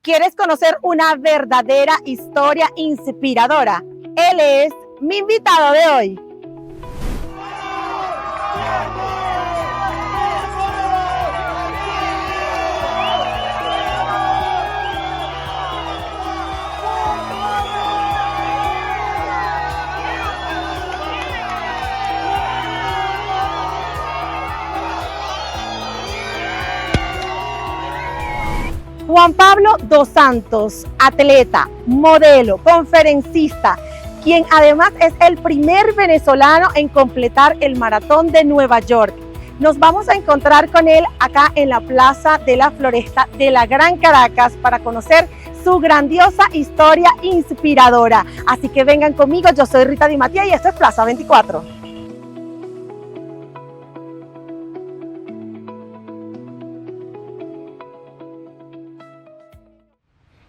¿Quieres conocer una verdadera historia inspiradora? Él es mi invitado de hoy. Juan Pablo dos Santos, atleta, modelo, conferencista, quien además es el primer venezolano en completar el maratón de Nueva York. Nos vamos a encontrar con él acá en la Plaza de la Floresta de la Gran Caracas para conocer su grandiosa historia inspiradora. Así que vengan conmigo, yo soy Rita Di Mattía y esto es Plaza 24.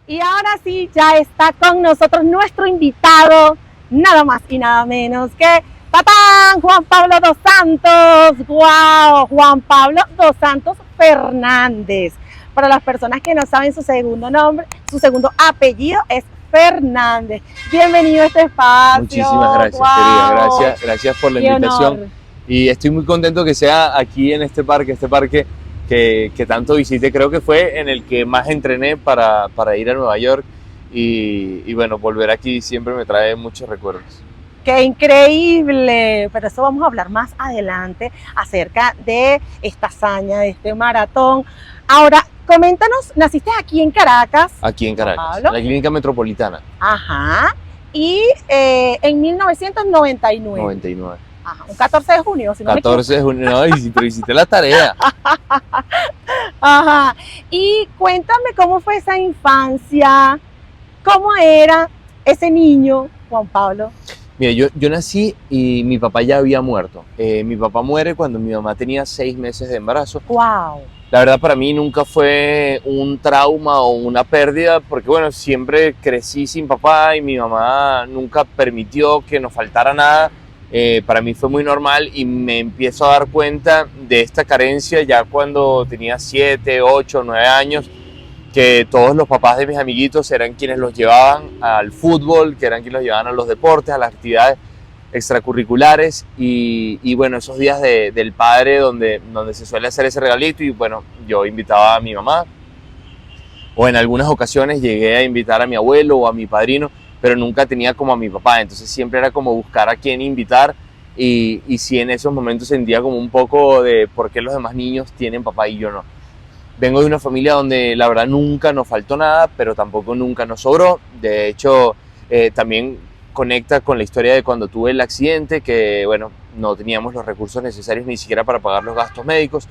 Y ahora sí, ya está con nosotros nuestro invitado, nada más y nada menos que ¡tatán! Juan Pablo dos Santos. ¡Wow! Juan Pablo dos Santos Fernández. Para las personas que no saben su segundo nombre, su segundo apellido es Fernández. Bienvenido a este espacio. Muchísimas gracias, wow. Querida. Gracias por la invitación. Honor. Y estoy muy contento que sea aquí en este parque que tanto visité. Creo que fue en el que más entrené para ir a Nueva York. Y bueno, volver aquí siempre me trae muchos recuerdos. ¡Qué increíble! Pero eso vamos a hablar más adelante acerca de esta hazaña, de este maratón. Ahora, coméntanos, ¿naciste aquí en Caracas? Aquí en Caracas, en la Clínica Metropolitana. Ajá. Y en 1999. 99. Ajá, un 14 de junio, si no 14 de junio, no, pero hiciste la tarea. Ajá. Y cuéntame cómo fue esa infancia, cómo era ese niño, Juan Pablo. Mira, yo nací y mi papá ya había muerto. Mi papá muere cuando mi mamá tenía 6 meses de embarazo. ¡Wow! La verdad para mí nunca fue un trauma o una pérdida, porque bueno, siempre crecí sin papá y mi mamá nunca permitió que nos faltara nada. Para mí fue muy normal y me empiezo a dar cuenta de esta carencia ya cuando tenía 7, 8, 9 años, que todos los papás de mis amiguitos eran quienes los llevaban al fútbol, que eran quienes los llevaban a los deportes, a las actividades extracurriculares y bueno, esos días del padre donde se suele hacer ese regalito y bueno, yo invitaba a mi mamá o en algunas ocasiones llegué a invitar a mi abuelo o a mi padrino, pero nunca tenía como a mi papá, entonces siempre era como buscar a quién invitar y sí en esos momentos sentía como un poco de por qué los demás niños tienen papá y yo no. Vengo de una familia donde la verdad nunca nos faltó nada, pero tampoco nunca nos sobró. De hecho, también conecta con la historia de cuando tuve el accidente, que bueno, no teníamos los recursos necesarios ni siquiera para pagar los gastos médicos.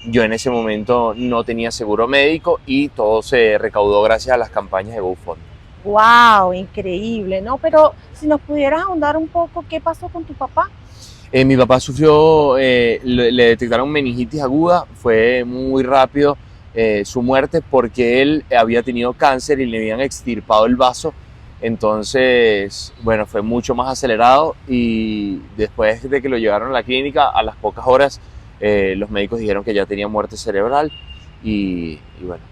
Yo en ese momento no tenía seguro médico y todo se recaudó gracias a las campañas de GoFundMe. ¡Wow! Increíble, ¿no? Pero si nos pudieras ahondar un poco, ¿qué pasó con tu papá? Mi papá sufrió, le detectaron meningitis aguda, fue muy rápido su muerte porque él había tenido cáncer y le habían extirpado el vaso. Entonces, bueno, fue mucho más acelerado y después de que lo llevaron a la clínica, a las pocas horas, los médicos dijeron que ya tenía muerte cerebral y bueno,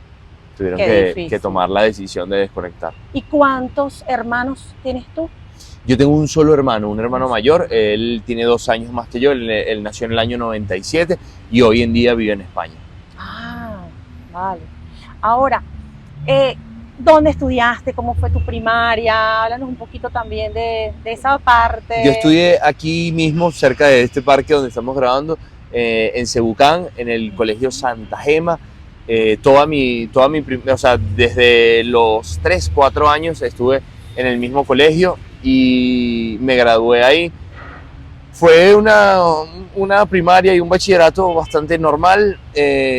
tuvieron que tomar la decisión de desconectar. ¿Y cuántos hermanos tienes tú? Yo tengo un solo hermano, un hermano mayor, él tiene 2 años más que yo, él nació en el año 97 y hoy en día vive en España. Ah, vale. Ahora, ¿dónde estudiaste? ¿Cómo fue tu primaria? Háblanos un poquito también de esa parte. Yo estudié aquí mismo, cerca de este parque donde estamos grabando, en Cebucán, en el Colegio Santa Gema. O sea, desde los 3, 4 años estuve en el mismo colegio y me gradué ahí. Fue una primaria y un bachillerato bastante normal,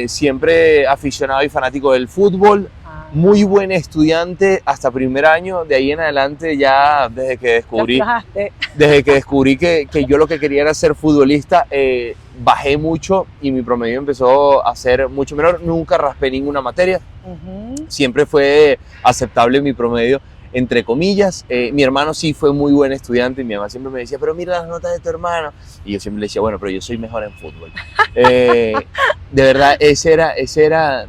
siempre aficionado y fanático del fútbol, muy buen estudiante hasta primer año, de ahí en adelante ya desde que descubrí que yo lo que quería era ser futbolista, bajé mucho y mi promedio empezó a ser mucho menor, nunca raspé ninguna materia, siempre fue aceptable mi promedio, entre comillas. Mi hermano sí fue muy buen estudiante y mi mamá siempre me decía, pero mira las notas de tu hermano, y yo siempre le decía, bueno, pero yo soy mejor en fútbol. De verdad, ese era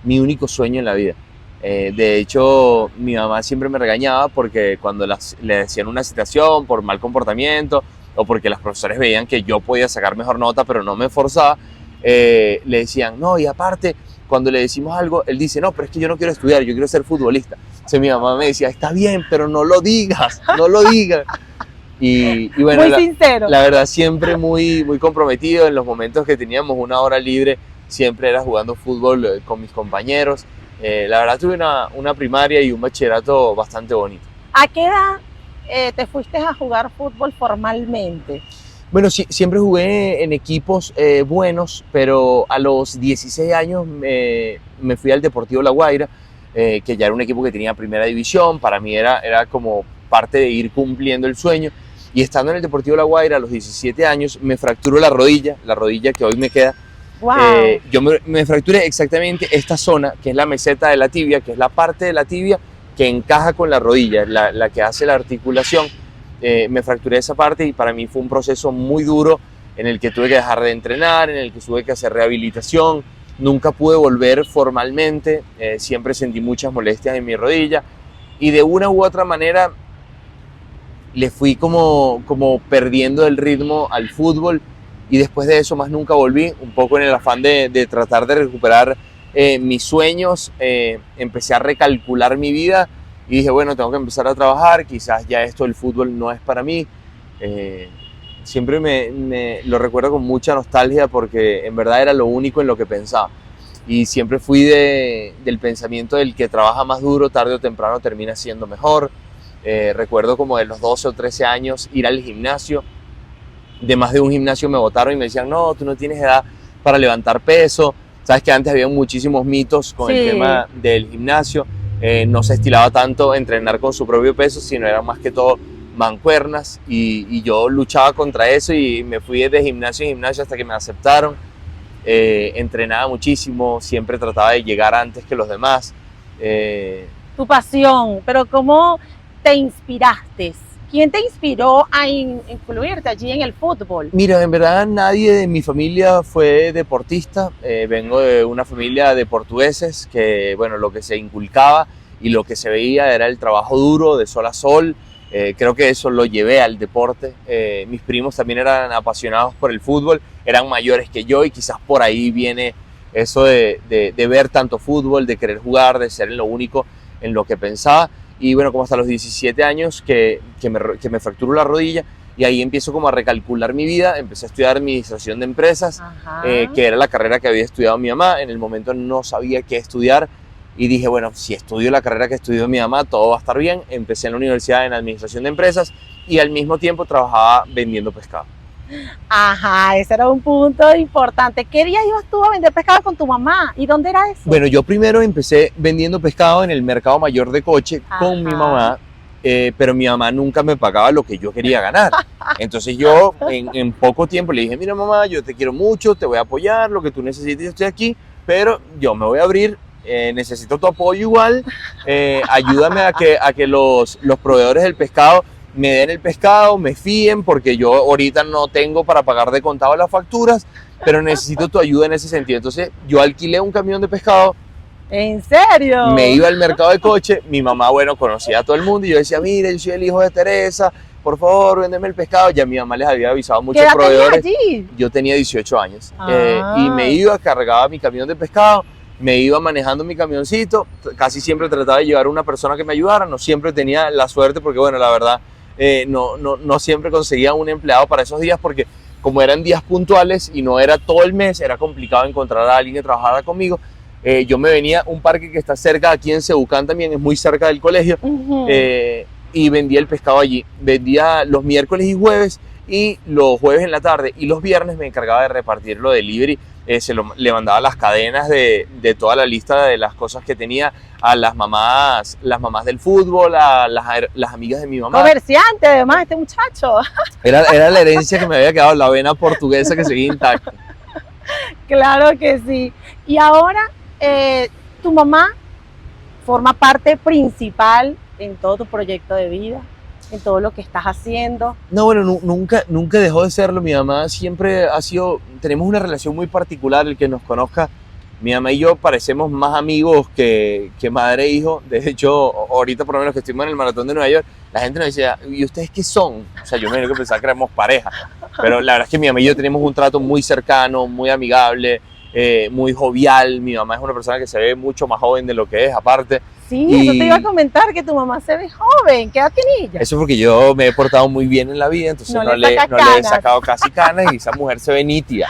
mi único sueño en la vida. De hecho, mi mamá siempre me regañaba porque cuando le decían una citación por mal comportamiento o porque los profesores veían que yo podía sacar mejor nota pero no me esforzaba, le decían, no, y aparte, cuando le decimos algo, él dice, no, pero es que yo no quiero estudiar, yo quiero ser futbolista. Entonces mi mamá me decía, está bien, pero no lo digas, no lo digas. Y bueno, muy sincero. La verdad, siempre muy, muy comprometido. En los momentos que teníamos una hora libre, siempre era jugando fútbol con mis compañeros. La verdad, tuve una primaria y un bachillerato bastante bonito. ¿A qué edad te fuiste a jugar fútbol formalmente? Bueno, sí, siempre jugué en equipos buenos, pero a los 16 años me fui al Deportivo La Guaira, que ya era un equipo que tenía primera división. Para mí era como parte de ir cumpliendo el sueño. Y estando en el Deportivo La Guaira a los 17 años, me fracturó la rodilla que hoy me queda. Wow. Yo me fracturé exactamente esta zona, que es la meseta de la tibia, que es la parte de la tibia que encaja con la rodilla, la que hace la articulación. Me fracturé esa parte y para mí fue un proceso muy duro en el que tuve que dejar de entrenar, en el que tuve que hacer rehabilitación. Nunca pude volver formalmente, siempre sentí muchas molestias en mi rodilla y de una u otra manera le fui como perdiendo el ritmo al fútbol y después de eso más nunca volví, un poco en el afán de tratar de recuperar mis sueños. Empecé a recalcular mi vida y dije, bueno, tengo que empezar a trabajar, quizás ya esto del fútbol no es para mí. Siempre me lo recuerdo con mucha nostalgia porque en verdad era lo único en lo que pensaba. Y siempre fui del pensamiento del que trabaja más duro, tarde o temprano termina siendo mejor. Recuerdo como de los 12 o 13 años ir al gimnasio. De más de un gimnasio me botaron y me decían, no, tú no tienes edad para levantar peso. Sabes que antes había muchísimos mitos con el tema del gimnasio. No se estilaba tanto entrenar con su propio peso, sino era más que todo mancuernas. Y yo luchaba contra eso y me fui de gimnasio en gimnasio hasta que me aceptaron. Entrenaba muchísimo, siempre trataba de llegar antes que los demás. Tu pasión, pero ¿cómo te inspiraste? ¿Quién te inspiró a incluirte allí en el fútbol? Mira, en verdad nadie de mi familia fue deportista. Vengo de una familia de portugueses que, bueno, lo que se inculcaba y lo que se veía era el trabajo duro de sol a sol. Creo que eso lo llevé al deporte. Mis primos también eran apasionados por el fútbol, eran mayores que yo y quizás por ahí viene eso de ver tanto fútbol, de querer jugar, de ser lo único en lo que pensaba. Y bueno, como hasta los 17 años que me fracturó la rodilla y ahí empiezo como a recalcular mi vida. Empecé a estudiar administración de empresas, que era la carrera que había estudiado mi mamá. En el momento no sabía qué estudiar y dije, bueno, si estudio la carrera que estudió mi mamá, todo va a estar bien. Empecé en la universidad en administración de empresas y al mismo tiempo trabajaba vendiendo pescado. Ajá, ese era un punto importante. ¿Qué día ibas tú a vender pescado con tu mamá? ¿Y dónde era eso? Bueno, yo primero empecé vendiendo pescado en el mercado mayor de Coche con mi mamá, pero mi mamá nunca me pagaba lo que yo quería ganar. Entonces yo en poco tiempo le dije, mira mamá, yo te quiero mucho, te voy a apoyar, lo que tú necesites, yo estoy aquí, pero yo me voy a abrir, necesito tu apoyo igual, ayúdame a que los proveedores del pescado me den el pescado, me fíen, porque yo ahorita no tengo para pagar de contado las facturas, pero necesito tu ayuda en ese sentido. Entonces yo alquilé un camión de pescado. ¿En serio? Me iba al mercado de Coche, mi mamá, bueno, conocía a todo el mundo y yo decía, mire, yo soy el hijo de Teresa, por favor, véndeme el pescado. Ya mi mamá les había avisado a muchos proveedores. ¿Qué edad tenías allí? Yo tenía 18 años y me iba, cargaba mi camión de pescado, me iba manejando mi camioncito, casi siempre trataba de llevar a una persona que me ayudara, no siempre tenía la suerte porque, bueno, la verdad, no siempre conseguía un empleado para esos días porque como eran días puntuales y no era todo el mes, era complicado encontrar a alguien que trabajara conmigo. Yo me venía a un parque que está cerca, aquí en Cebucán también, es muy cerca del colegio, y vendía el pescado allí. Vendía los miércoles y jueves, y los jueves en la tarde y los viernes me encargaba de repartirlo delivery. Le mandaba las cadenas de toda la lista de las cosas que tenía a las mamás del fútbol, a las amigas de mi mamá. Comerciante además este muchacho. Era la herencia que me había quedado, la vena portuguesa que seguía intacta. Claro que sí. Y ahora tu mamá forma parte principal en todo tu proyecto de vida, en todo lo que estás haciendo. No, bueno, nunca dejó de serlo. Mi mamá siempre ha sido, tenemos una relación muy particular, el que nos conozca Mi mamá y yo parecemos más amigos que madre e hijo. De hecho, ahorita por lo menos que estuvimos en el maratón de Nueva York, la gente nos decía, ¿y ustedes qué son? O sea, yo me imagino que pensaba que éramos pareja. Pero la verdad es que mi mamá y yo tenemos un trato muy cercano, muy amigable, muy jovial. Mi mamá es una persona que se ve mucho más joven de lo que es, aparte. Sí, eso te iba a comentar, que tu mamá se ve joven. ¿Qué edad tiene ella? Eso porque yo me he portado muy bien en la vida, entonces no le he sacado casi canas y esa mujer se ve nítida.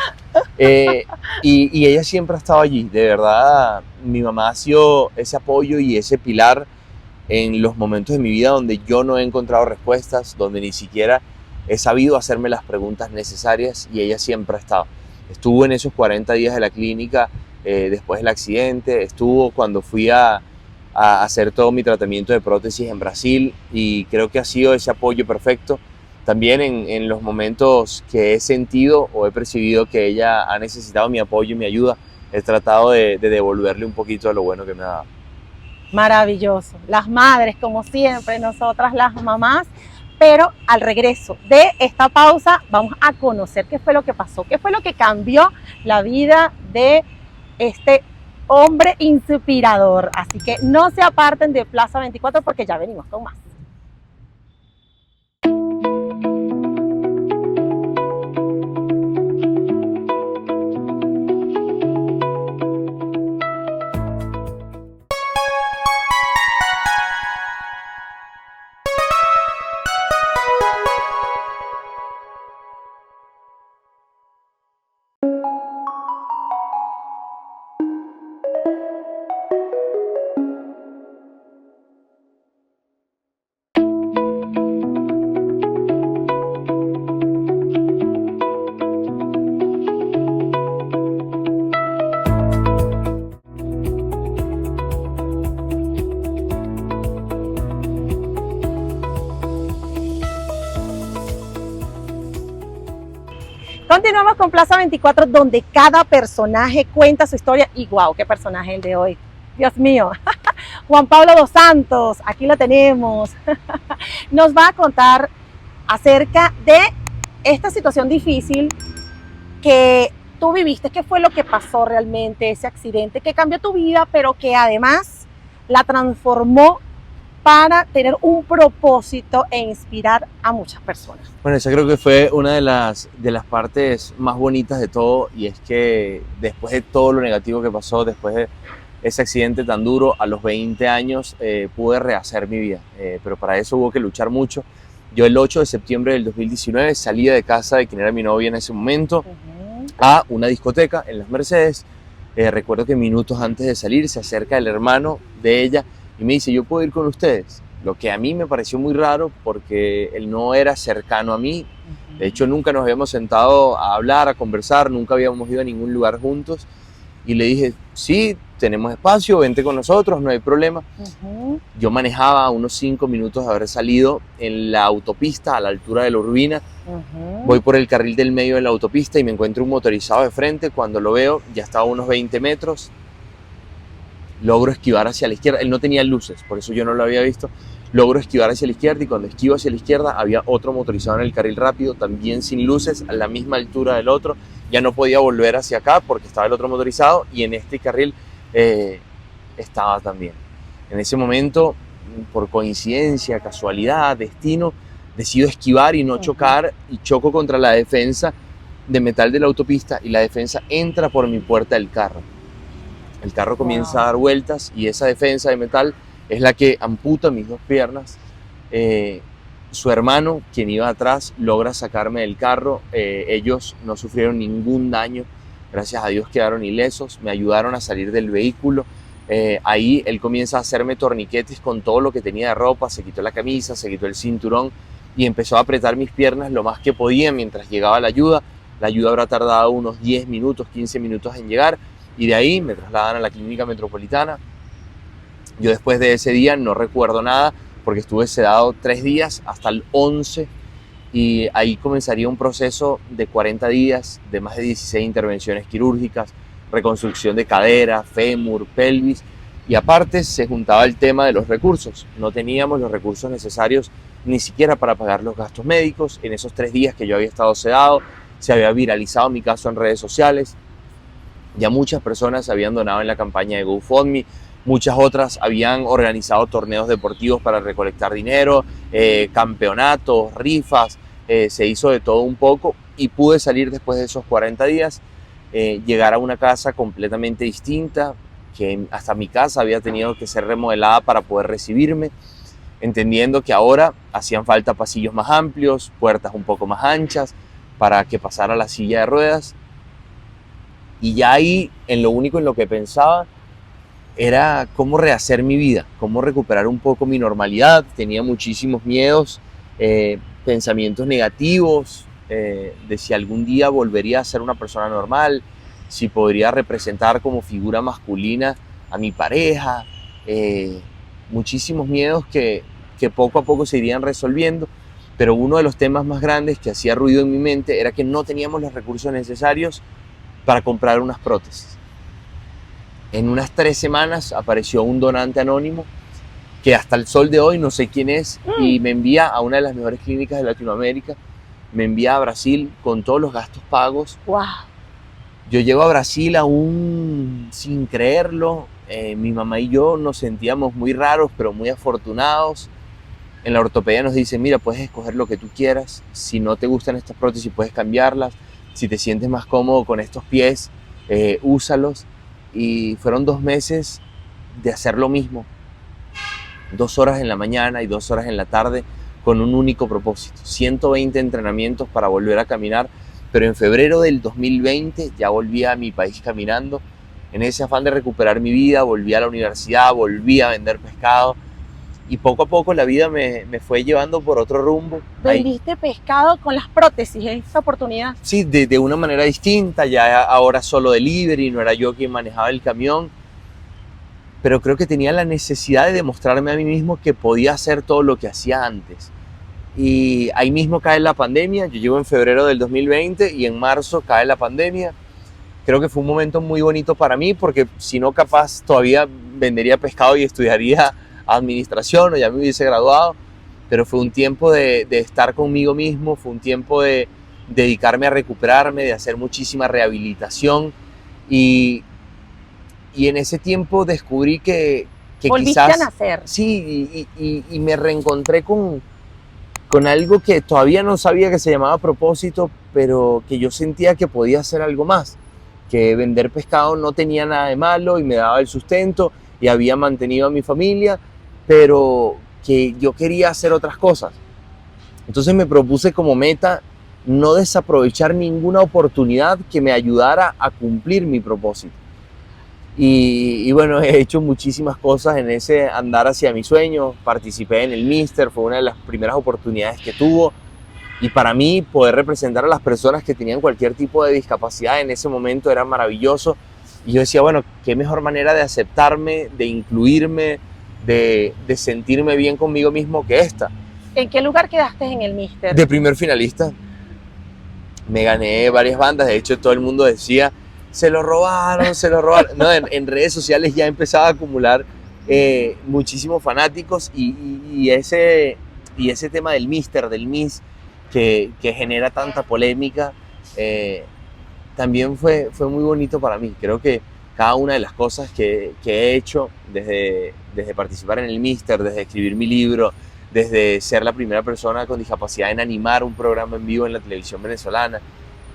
Y ella siempre ha estado allí, de verdad. Mi mamá ha sido ese apoyo y ese pilar en los momentos de mi vida donde yo no he encontrado respuestas, donde ni siquiera he sabido hacerme las preguntas necesarias, y ella siempre ha estado. Estuvo en esos 40 días de la clínica después del accidente, estuvo cuando fui a hacer todo mi tratamiento de prótesis en Brasil, y creo que ha sido ese apoyo perfecto. También en los momentos que he sentido o he percibido que ella ha necesitado mi apoyo y mi ayuda, he tratado de devolverle un poquito de lo bueno que me ha dado. Maravilloso. Las madres, como siempre, nosotras las mamás. Pero al regreso de esta pausa vamos a conocer qué fue lo que pasó, qué fue lo que cambió la vida de este hombre inspirador. Así que no se aparten de Plaza 24 porque ya venimos con más. Continuamos con Plaza 24, donde cada personaje cuenta su historia. Y wow, qué personaje el de hoy. Dios mío. Juan Pablo dos Santos, aquí lo tenemos. Nos va a contar acerca de esta situación difícil que tú viviste. ¿Qué fue lo que pasó realmente, ese accidente que cambió tu vida, pero que además la transformó para tener un propósito e inspirar a muchas personas? Bueno, esa creo que fue una de las partes más bonitas de todo, y es que después de todo lo negativo que pasó, después de ese accidente tan duro, a los 20 años pude rehacer mi vida, pero para eso hubo que luchar mucho. Yo el 8 de septiembre del 2019 salía de casa de quien era mi novia en ese momento a una discoteca en Las Mercedes. Recuerdo que minutos antes de salir se acerca el hermano de ella y me dice, ¿yo puedo ir con ustedes? Lo que a mí me pareció muy raro porque él no era cercano a mí. De hecho, nunca nos habíamos sentado a hablar, a conversar, nunca habíamos ido a ningún lugar juntos. Y le dije, sí, tenemos espacio, vente con nosotros, no hay problema. Yo manejaba a unos 5 minutos de haber salido en la autopista a la altura de la Urbina. Voy por el carril del medio de la autopista y me encuentro un motorizado de frente. Cuando lo veo, ya estaba a unos 20 metros. Logro esquivar hacia la izquierda. Él no tenía luces, por eso yo no lo había visto. Logro esquivar hacia la izquierda y cuando esquivo hacia la izquierda había otro motorizado en el carril rápido, también sin luces, a la misma altura del otro. Ya no podía volver hacia acá porque estaba el otro motorizado y en este carril estaba también. En ese momento, por coincidencia, casualidad, destino, decido esquivar y no chocar, y choco contra la defensa de metal de la autopista y la defensa entra por mi puerta del carro. El carro comienza a dar vueltas y esa defensa de metal es la que amputa mis 2 piernas. Su hermano, quien iba atrás, logra sacarme del carro. Ellos no sufrieron ningún daño, gracias a Dios quedaron ilesos, me ayudaron a salir del vehículo. Ahí él comienza a hacerme torniquetes con todo lo que tenía de ropa, se quitó la camisa, se quitó el cinturón y empezó a apretar mis piernas lo más que podía mientras llegaba la ayuda. La ayuda habrá tardado unos 10 minutos, 15 minutos en llegar. Y de ahí me trasladan a la clínica metropolitana. Yo después de ese día no recuerdo nada porque estuve sedado 3 días hasta el 11 y ahí comenzaría un proceso de 40 días de más de 16 intervenciones quirúrgicas, reconstrucción de cadera, fémur, pelvis, y aparte se juntaba el tema de los recursos. No teníamos los recursos necesarios ni siquiera para pagar los gastos médicos. En esos 3 días que yo había estado sedado se había viralizado mi caso en redes sociales. Ya muchas personas habían donado en la campaña de GoFundMe, muchas otras habían organizado torneos deportivos para recolectar dinero, campeonatos, rifas, se hizo de todo un poco y pude salir después de esos 40 días, llegar a una casa completamente distinta, que hasta mi casa había tenido que ser remodelada para poder recibirme, entendiendo que ahora hacían falta pasillos más amplios, puertas un poco más anchas, para que pasara la silla de ruedas. Y ya ahí, en lo único en lo que pensaba, era cómo rehacer mi vida, cómo recuperar un poco mi normalidad. Tenía muchísimos miedos, pensamientos negativos, de si algún día volvería a ser una persona normal, si podría representar como figura masculina a mi pareja, muchísimos miedos que poco a poco se irían resolviendo, pero uno de los temas más grandes que hacía ruido en mi mente era que no teníamos los recursos necesarios para comprar unas prótesis. En unas 3 semanas apareció un donante anónimo que hasta el sol de hoy no sé quién es y me envía a una de las mejores clínicas de Latinoamérica, me envía a Brasil con todos los gastos pagos. Wow. Yo llego a Brasil aún sin creerlo, mi mamá y yo nos sentíamos muy raros pero muy afortunados. En la ortopedia nos dicen, mira, puedes escoger lo que tú quieras, si no te gustan estas prótesis puedes cambiarlas, si te sientes más cómodo con estos pies, úsalos. Y fueron 2 meses de hacer lo mismo, 2 horas en la mañana y 2 horas en la tarde, con un único propósito, 120 entrenamientos para volver a caminar, pero en febrero del 2020 ya volví a mi país caminando, en ese afán de recuperar mi vida, volví a la universidad, volví a vender pescado, y poco a poco la vida me fue llevando por otro rumbo. ¿Vendiste pescado con las prótesis en esa oportunidad? Sí, de una manera distinta, ya ahora solo delivery, no era yo quien manejaba el camión, pero creo que tenía la necesidad de demostrarme a mí mismo que podía hacer todo lo que hacía antes. Y ahí mismo cae la pandemia, yo llego en febrero del 2020 y en marzo cae la pandemia. Creo que fue un momento muy bonito para mí porque si no capaz todavía vendería pescado y estudiaría administración o ya me hubiese graduado, pero fue un tiempo de estar conmigo mismo, fue un tiempo de dedicarme a recuperarme, de hacer muchísima rehabilitación y en ese tiempo descubrí que Volviste quizás... a nacer. Sí, y me reencontré con algo que todavía no sabía que se llamaba propósito, pero que yo sentía que podía hacer algo más, que vender pescado no tenía nada de malo y me daba el sustento y había mantenido a mi familia, pero que yo quería hacer otras cosas. Entonces me propuse como meta no desaprovechar ninguna oportunidad que me ayudara a cumplir mi propósito. Y bueno, he hecho muchísimas cosas en ese andar hacia mi sueño. Participé en el Mister, fue una de las primeras oportunidades que tuvo. Y para mí poder representar a las personas que tenían cualquier tipo de discapacidad en ese momento era maravilloso. Y yo decía, bueno, qué mejor manera de aceptarme, de incluirme, de sentirme bien conmigo mismo que esta. ¿En qué lugar quedaste en el Mister? De primer finalista. Me gané varias bandas, de hecho todo el mundo decía, se lo robaron, se lo robaron. No, en redes sociales ya empezaba a acumular muchísimos fanáticos y ese tema del Mister, del Miss, que genera tanta polémica, también fue muy bonito para mí. Creo que cada una de las cosas que he hecho, desde participar en el Mister, desde escribir mi libro, desde ser la primera persona con discapacidad en animar un programa en vivo en la televisión venezolana,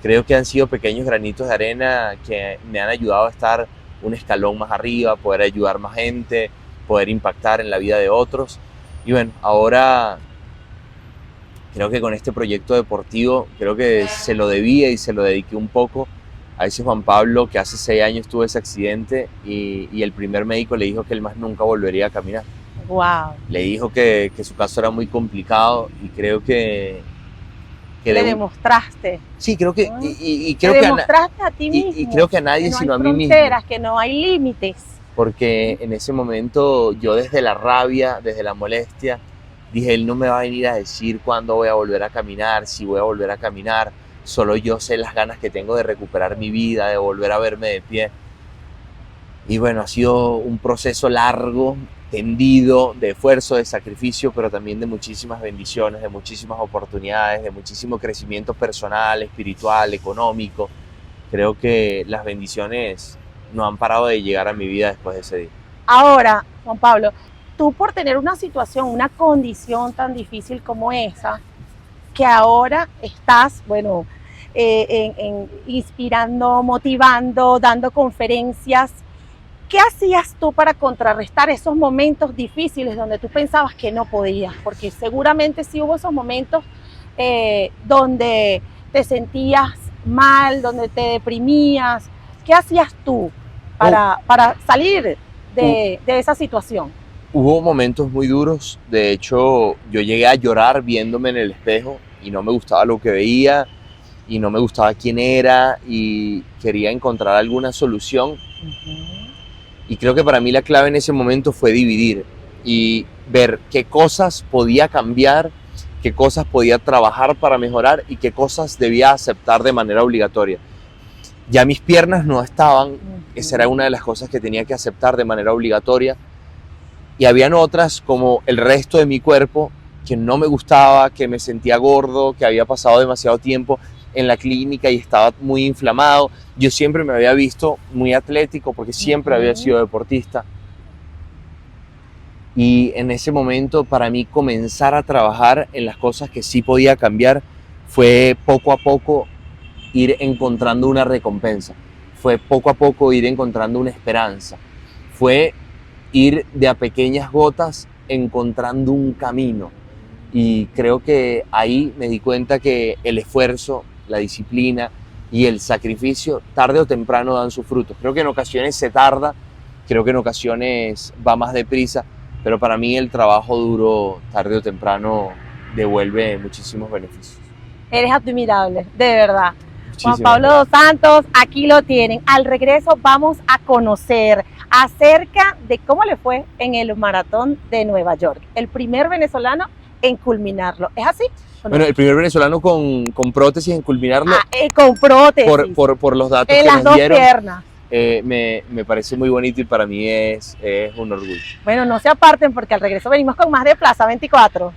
creo que han sido pequeños granitos de arena que me han ayudado a estar un escalón más arriba, poder ayudar más gente, poder impactar en la vida de otros. Y bueno, ahora creo que con este proyecto deportivo, creo que se lo debía y se lo dediqué un poco a ese Juan Pablo que hace 6 años tuvo ese accidente y el primer médico le dijo que él más nunca volvería a caminar. Wow. Le dijo que su caso era muy complicado y creo que le demostraste. Sí, creo que creo que demostraste a ti mismo. Y creo que a nadie, sino a mí mismo. No hay fronteras, que no hay límites. Porque en ese momento yo desde la rabia, desde la molestia, dije, él no me va a venir a decir cuándo voy a volver a caminar, si voy a volver a caminar. Solo yo sé las ganas que tengo de recuperar mi vida, de volver a verme de pie. Y bueno, ha sido un proceso largo, tendido, de esfuerzo, de sacrificio, pero también de muchísimas bendiciones, de muchísimas oportunidades, de muchísimo crecimiento personal, espiritual, económico. creo que las bendiciones no han parado de llegar a mi vida después de ese día. Ahora, Juan Pablo, tú por tener una situación, una condición tan difícil como esa, que ahora estás, bueno, inspirando, motivando, dando conferencias, ¿qué hacías tú para contrarrestar esos momentos difíciles donde tú pensabas que no podías? Porque seguramente sí hubo esos momentos donde te sentías mal, donde te deprimías. ¿Qué hacías tú para salir de esa situación? Hubo momentos muy duros, de hecho yo llegué a llorar viéndome en el espejo y no me gustaba lo que veía y no me gustaba quién era y quería encontrar alguna solución. Y creo que para mí la clave en ese momento fue dividir y ver qué cosas podía cambiar, qué cosas podía trabajar para mejorar y qué cosas debía aceptar de manera obligatoria. Ya mis piernas no estaban, esa era una de las cosas que tenía que aceptar de manera obligatoria. Y habían otras, como el resto de mi cuerpo, que no me gustaba, que me sentía gordo, que había pasado demasiado tiempo en la clínica y estaba muy inflamado. Yo siempre me había visto muy atlético porque siempre había sido deportista. Y en ese momento, para mí, comenzar a trabajar en las cosas que sí podía cambiar fue poco a poco ir encontrando una recompensa. Fue poco a poco ir encontrando una esperanza. Fue ir de a pequeñas gotas encontrando un camino. Y creo que ahí me di cuenta que el esfuerzo, la disciplina y el sacrificio tarde o temprano dan sus frutos. Creo que en ocasiones se tarda, creo que en ocasiones va más deprisa, pero para mí el trabajo duro tarde o temprano devuelve muchísimos beneficios. Eres admirable, de verdad. Muchísimas Juan Pablo dos Santos, aquí lo tienen. Al regreso vamos a conocer acerca de cómo le fue en el maratón de Nueva York. El primer venezolano en culminarlo. ¿Es así? ¿O no? Bueno, el primer venezolano con prótesis en culminarlo, con prótesis. por los datos en que las nos dos dieron, piernas. me parece muy bonito y para mí es un orgullo. Bueno, no se aparten porque al regreso venimos con más de Plaza 24.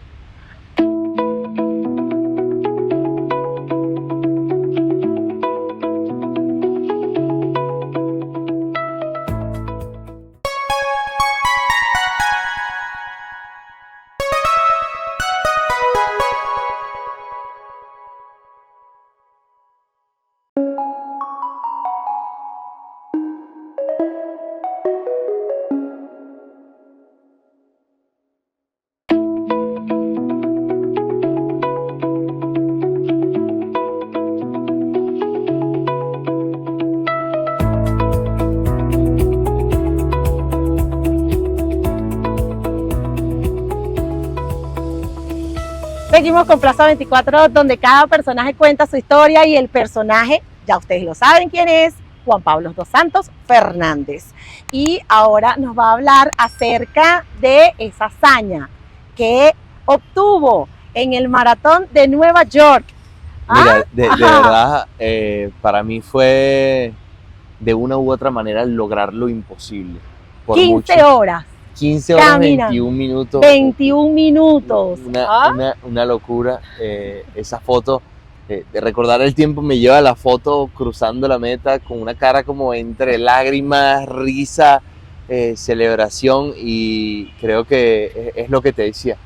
Seguimos con Plaza 24, donde cada personaje cuenta su historia y el personaje, ya ustedes lo saben quién es, Juan Pablo dos Santos Fernández. Y ahora nos va a hablar acerca de esa hazaña que obtuvo en el maratón de Nueva York. Mira, de verdad, para mí fue de una u otra manera lograr lo imposible. Por 15 horas. 15 horas, Caminan. 21 minutos. 21 minutos. Una locura. Esa foto, de recordar el tiempo, me lleva a la foto cruzando la meta con una cara como entre lágrimas, risa, celebración, y creo que es lo que te decía.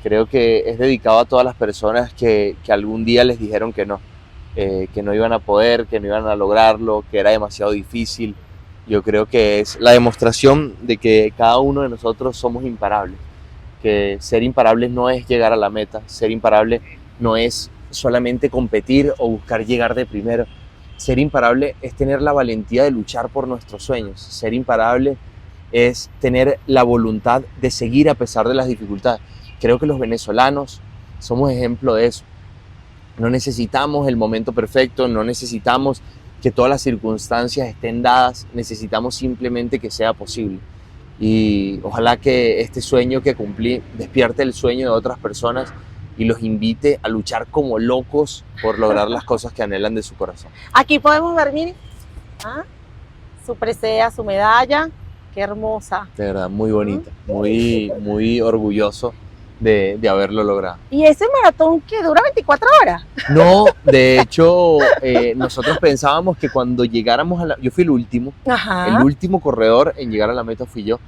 Creo que es dedicado a todas las personas que algún día les dijeron que no iban a poder, que no iban a lograrlo, que era demasiado difícil. Yo creo que es la demostración de que cada uno de nosotros somos imparables, que ser imparables no es llegar a la meta, ser imparable no es solamente competir o buscar llegar de primero. Ser imparable es tener la valentía de luchar por nuestros sueños. Ser imparable es tener la voluntad de seguir a pesar de las dificultades. Creo que los venezolanos somos ejemplo de eso. No necesitamos el momento perfecto, no necesitamos que todas las circunstancias estén dadas, necesitamos simplemente que sea posible. Y ojalá que este sueño que cumplí despierte el sueño de otras personas y los invite a luchar como locos por lograr las cosas que anhelan de su corazón. Aquí podemos ver, miren, su presea, su medalla, qué hermosa. De verdad, muy bonita, muy orgulloso de haberlo logrado. ¿Y ese maratón que dura 24 horas? No, de hecho, nosotros pensábamos que cuando llegáramos a la... Yo fui el último corredor en llegar a la meta fui yo.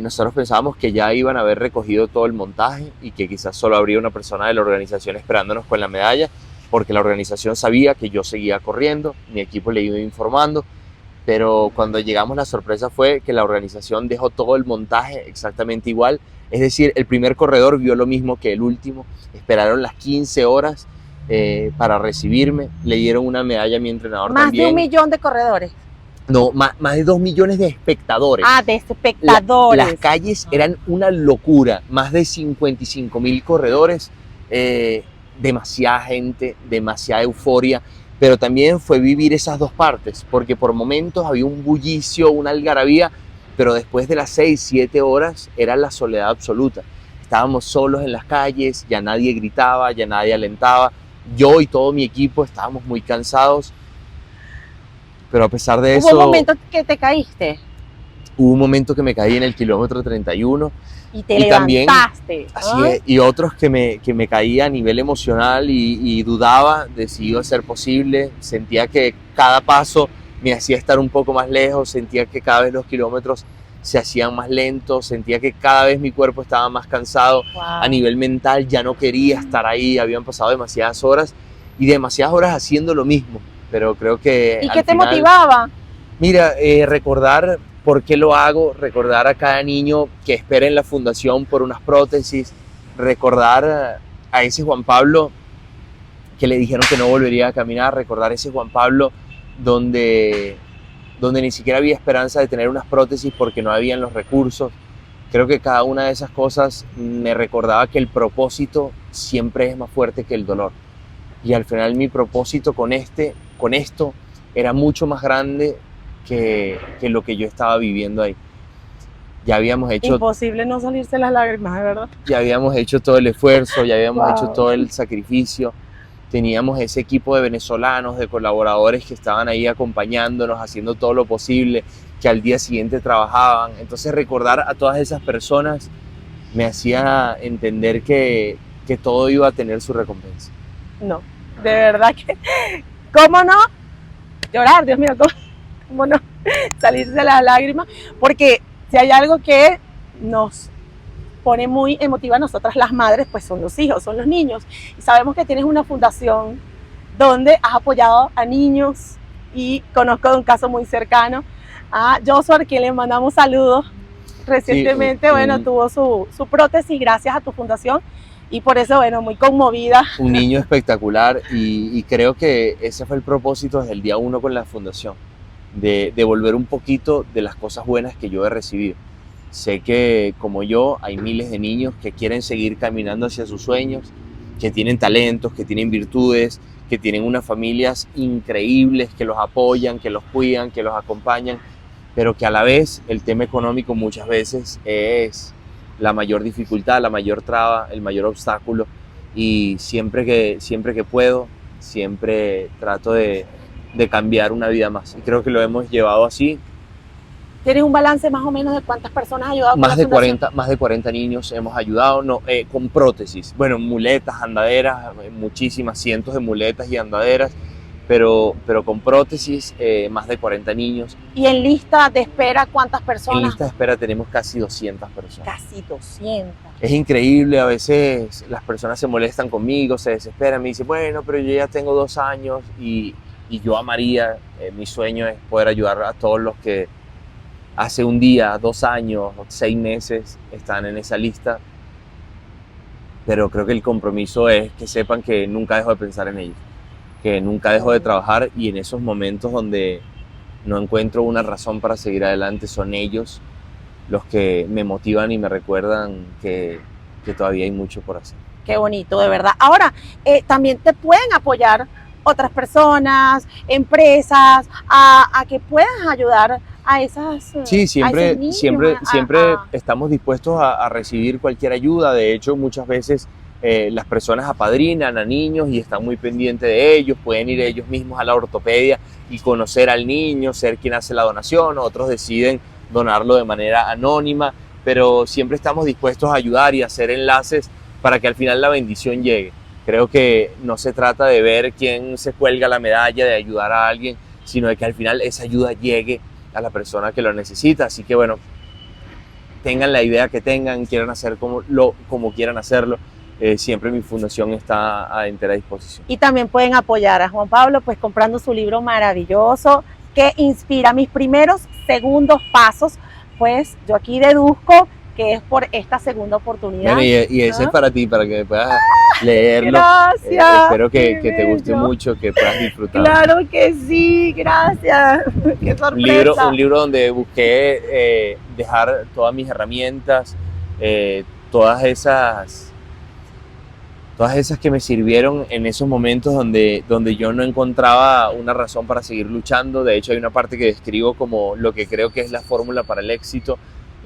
Nosotros pensábamos que ya iban a haber recogido todo el montaje y que quizás solo habría una persona de la organización esperándonos con la medalla, porque la organización sabía que yo seguía corriendo, mi equipo le iba informando, pero cuando llegamos la sorpresa fue que la organización dejó todo el montaje exactamente igual. Es decir, el primer corredor vio lo mismo que el último, esperaron las 15 horas para recibirme, le dieron una medalla a mi entrenador también. Más de 1 millón de corredores. No, más de 2 millones de espectadores. Ah, de espectadores. Las calles eran una locura, más de 55.000 corredores, demasiada gente, demasiada euforia, pero también fue vivir esas dos partes, porque por momentos había un bullicio, una algarabía, pero después de las 6, 7 horas era la soledad absoluta. Estábamos solos en las calles, ya nadie gritaba, ya nadie alentaba. Yo y todo mi equipo estábamos muy cansados, pero a pesar de eso... ¿Hubo un momento que te caíste? Hubo un momento que me caí en el kilómetro 31. Y te levantaste. También, así es, y otros que me caía a nivel emocional y dudaba de si iba a ser posible. Sentía que cada paso me hacía estar un poco más lejos, sentía que cada vez los kilómetros se hacían más lentos, sentía que cada vez mi cuerpo estaba más cansado. Wow. A nivel mental ya no quería estar ahí, habían pasado demasiadas horas haciendo lo mismo, pero creo que... ¿Y qué te motivaba? Mira, recordar por qué lo hago, recordar a cada niño que espera en la fundación por unas prótesis, recordar a ese Juan Pablo que le dijeron que no volvería a caminar, recordar ese Juan Pablo donde ni siquiera había esperanza de tener unas prótesis porque no habían los recursos. Creo que cada una de esas cosas me recordaba que el propósito siempre es más fuerte que el dolor. Y al final mi propósito con esto era mucho más grande que lo que yo estaba viviendo ahí. Ya habíamos hecho... Imposible no salirse las lágrimas, de verdad. Ya habíamos hecho todo el esfuerzo, ya habíamos hecho todo el sacrificio. Teníamos ese equipo de venezolanos, de colaboradores que estaban ahí acompañándonos, haciendo todo lo posible, que al día siguiente trabajaban. Entonces recordar a todas esas personas me hacía entender que todo iba a tener su recompensa. No, de verdad que... ¿Cómo no? Llorar, Dios mío, ¿cómo no? Salirse las lágrimas, porque si hay algo que nos pone muy emotiva a nosotras las madres, pues son los hijos, son los niños. Y sabemos que tienes una fundación donde has apoyado a niños y conozco de un caso muy cercano a Joshua, a quien le mandamos saludos. Recientemente, sí, tuvo su prótesis gracias a tu fundación y por eso, muy conmovida. Un niño espectacular y creo que ese fue el propósito desde el día 1 con la fundación, de devolver un poquito de las cosas buenas que yo he recibido. Sé que como yo hay miles de niños que quieren seguir caminando hacia sus sueños, que tienen talentos, que tienen virtudes, que tienen unas familias increíbles que los apoyan, que los cuidan, que los acompañan, pero que a la vez el tema económico muchas veces es la mayor dificultad, la mayor traba, el mayor obstáculo. Y siempre que puedo, siempre trato de cambiar una vida más. Y creo que lo hemos llevado así. ¿Tienes un balance más o menos de cuántas personas has ayudado? Más de 40 niños hemos ayudado con prótesis. Bueno, muletas, andaderas, muchísimas, cientos de muletas y andaderas, pero con prótesis, más de 40 niños. ¿Y en lista de espera cuántas personas? En lista de espera tenemos casi 200 personas. Casi 200. Es increíble, a veces las personas se molestan conmigo, se desesperan, me dicen, bueno, pero yo ya tengo 2 años y yo amaría, mi sueño es poder ayudar a todos los que hace un día, 2 años, 6 meses están en esa lista, pero creo que el compromiso es que sepan que nunca dejo de pensar en ellos, que nunca dejo de trabajar y en esos momentos donde no encuentro una razón para seguir adelante son ellos los que me motivan y me recuerdan que todavía hay mucho por hacer. Qué bonito, de verdad. Ahora, también te pueden apoyar otras personas, empresas, a que puedas ayudar a esas Sí, siempre, a esos niños, siempre estamos dispuestos a recibir cualquier ayuda. De hecho, muchas veces las personas apadrinan a niños y están muy pendientes de ellos, pueden ir ellos mismos a la ortopedia y conocer al niño, ser quien hace la donación, otros deciden donarlo de manera anónima, pero siempre estamos dispuestos a ayudar y a hacer enlaces para que al final la bendición llegue. Creo que no se trata de ver quién se cuelga la medalla de ayudar a alguien, sino de que al final esa ayuda llegue a la persona que lo necesita. Así que bueno, tengan la idea que tengan, quieran hacer como quieran hacerlo, siempre mi fundación está a entera disposición. Y también pueden apoyar a Juan Pablo pues comprando su libro maravilloso que inspira mis primeros segundos pasos, pues yo aquí deduzco que es por esta segunda oportunidad. Bueno, y ese es para ti, para que puedas leerlo. Gracias. Espero que te guste mucho, que puedas disfrutar. Claro que sí, gracias. Qué sorpresa. Un libro donde busqué dejar todas mis herramientas, todas esas que me sirvieron en esos momentos donde yo no encontraba una razón para seguir luchando. De hecho, hay una parte que describo como lo que creo que es la fórmula para el éxito,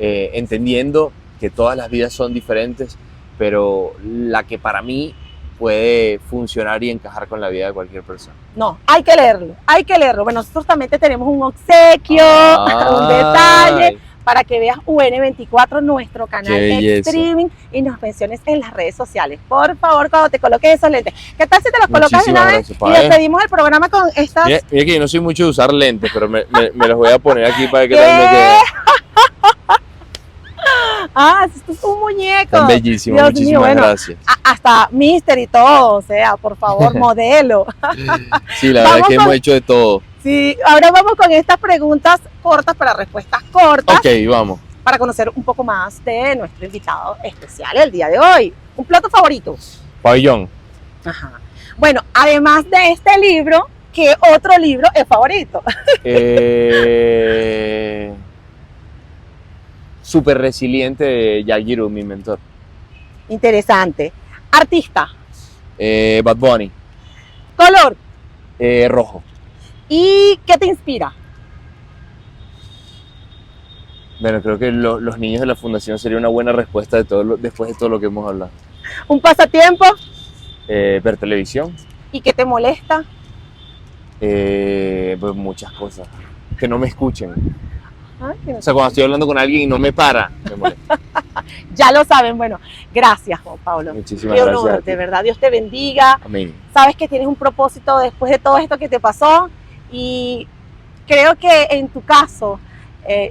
entendiendo que todas las vidas son diferentes, pero la que para mí puede funcionar y encajar con la vida de cualquier persona. No, hay que leerlo, hay que leerlo. Bueno, nosotros también te tenemos un obsequio, un detalle, para que veas UN24, nuestro canal de streaming, y nos menciones en las redes sociales. Por favor, cuando te coloques esos lentes. ¿Qué tal si te los colocas de una vez y despedimos el programa con estas? Mira que yo no soy mucho de usar lentes, pero me los voy a poner aquí para que también me quede. Ah, esto es un muñeco. Están bellísimos, muchísimas gracias. Hasta Mister y todo, o sea, por favor, modelo. Sí, la verdad es que hemos hecho de todo. Sí, ahora vamos con estas preguntas cortas para respuestas cortas. Ok, vamos. Para conocer un poco más de nuestro invitado especial el día de hoy. ¿Un plato favorito? Pabellón. Ajá. Bueno, además de este libro, ¿qué otro libro es favorito? Súper resiliente de Yagiru, mi mentor. Interesante. Artista. Bad Bunny. Color. Rojo. ¿Y qué te inspira? Bueno, creo que los niños de la fundación sería una buena respuesta después de todo lo que hemos hablado. ¿Un pasatiempo? Ver televisión. ¿Y qué te molesta? Pues muchas cosas. Que no me escuchen. Ay, O sea, cuando estoy hablando con alguien y no me para, me molesta. Ya lo saben. Bueno, gracias, Juan Pablo. Muchísimas Qué gracias. honor, de verdad. Dios te bendiga. Amén. Sabes que tienes un propósito después de todo esto que te pasó, y creo que en tu caso,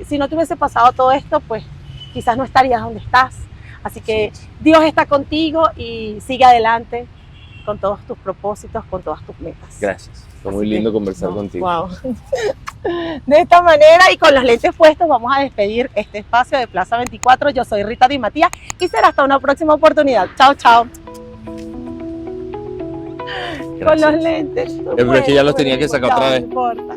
si no te hubiese pasado todo esto, pues quizás no estarías donde estás. Así que Dios está contigo y sigue adelante con todos tus propósitos, con todas tus metas. Gracias. Fue muy lindo conversar contigo. Wow. De esta manera y con los lentes puestos vamos a despedir este espacio de Plaza 24. Yo soy Rita Di Matías y será hasta una próxima oportunidad. Chao, chao. Gracias. Con los lentes. Pero es que ya los tenía que sacar otra vez. No importa.